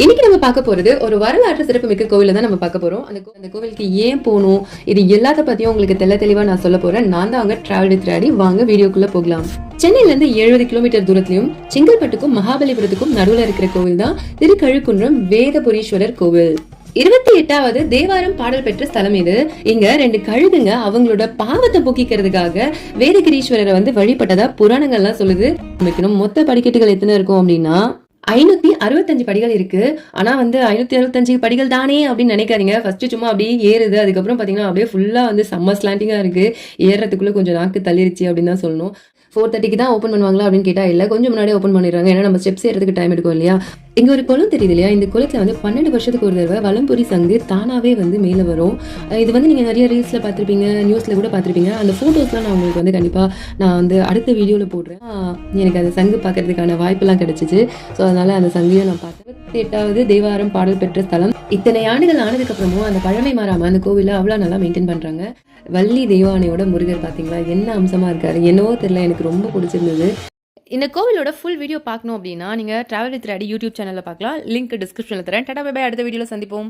இன்னைக்கு நம்ம பார்க்க போறது ஒரு வரலாற்று சிறப்புமிக்க கோவில தான் நம்ம பார்க்க போறோம். அந்த கோவிலுக்கு ஏன் போகணும், இது எல்லாத்த பத்தியும் உங்களுக்கு தெளிவா நான் சொல்ல போறேன். நான் தான் அவங்க டிராவல் வித் ராடி. வாங்க வீடியோக்குள்ள போகலாம். சென்னையில இருந்து 70 கிலோமீட்டர் தூரத்திலையும் செங்கல்பட்டுக்கும் மகாபலிபுரத்துக்கும் நடுவுல இருக்கிற கோவில் தான் திருக்கழுக்குன்றம் வேதபுரீஸ்வரர் கோவில். 28வது தேவாரம் பாடல் பெற்ற ஸ்தலம் இது. இங்க 2 கழுகுங்க அவங்களோட பாவத்தை போக்கிக்கிறதுக்காக வேதகிரீஸ்வரரை வழிபட்டதா புராணங்கள்லாம் சொல்லுது. மொத்த படிக்கட்டுகள் எத்தனை இருக்கும் அப்படின்னா 565 படிகள் இருக்கு. ஆனா 565 படிகள் தானே அப்படின்னு நினைக்காதீங்க. ஃபர்ஸ்ட் சும்மா அப்படியே ஏறுது. அதுக்கப்புறம் பாத்தீங்கன்னா அப்படியே ஃபுல்லா சம்மர் ஸ்லாண்டிங்கா இருக்கு. ஏறதுக்குள்ள கொஞ்சம் நாக்கு தள்ளிருச்சு அப்படின்னு தான் சொல்லணும். 4:30க்கு தான் ஓப்பன் பண்ணுவாங்களா அப்படின்னு கேட்டா இல்ல, கொஞ்சம் முன்னாடியே ஓப்பன் பண்ணிடுறாங்க. ஏன்னா நம்ம ஸ்டெப்ஸ் ஏறதுக்கு டைம் எடுக்கும் இல்லையா. இங்க ஒரு குளம் தெரியுது இல்லையா, இந்த குளத்துல 12 வருஷத்துக்கு ஒரு தடவை வலம்புரி சங்கு தானாவே மேல வரும். இது நீங்க நிறைய ரீல்ஸ்ல பார்த்திருப்பீங்க, நியூஸ்ல கூட பார்த்திருப்பீங்க. அந்த போட்டோஸ்லாம் நான் உங்களுக்கு கண்டிப்பா நான் அடுத்த வீடியோல போடுறேன். எனக்கு அந்த சங்கு பார்க்கறதுக்கான வாய்ப்பெல்லாம் கிடைச்சிச்சு. ஸோ அதனால அந்த சங்கையும் நான் பார்த்தேன். 8வது தேவாரம் பாடல் பெற்ற ஸ்தலம். இத்தனை ஆண்டுகள் ஆனதுக்கு அப்புறமும் அந்த பழமை மாறாம அந்த கோவில அவ்வளவு நல்லா மெயின்டைன் பண்றாங்க. வள்ளி தெய்வானையோட முருகர் பாத்தீங்களா, என்ன அம்சமா இருக்காரு. என்னவோ தெரியல, எனக்கு ரொம்ப பிடிச்சிருந்தது. இந்த கோவிலோட ஃபுல் வீடியோ பார்க்கணும் அப்படின்னா நீங்க டிராவல் வித் ராடி யூடியூப் சேனல்ல பார்க்கலாம். லிங்க் டிஸ்கிரிப்ஷன்ல தரேன். Tata bye bye. அடுத்த வீடியோல சந்திப்போம்.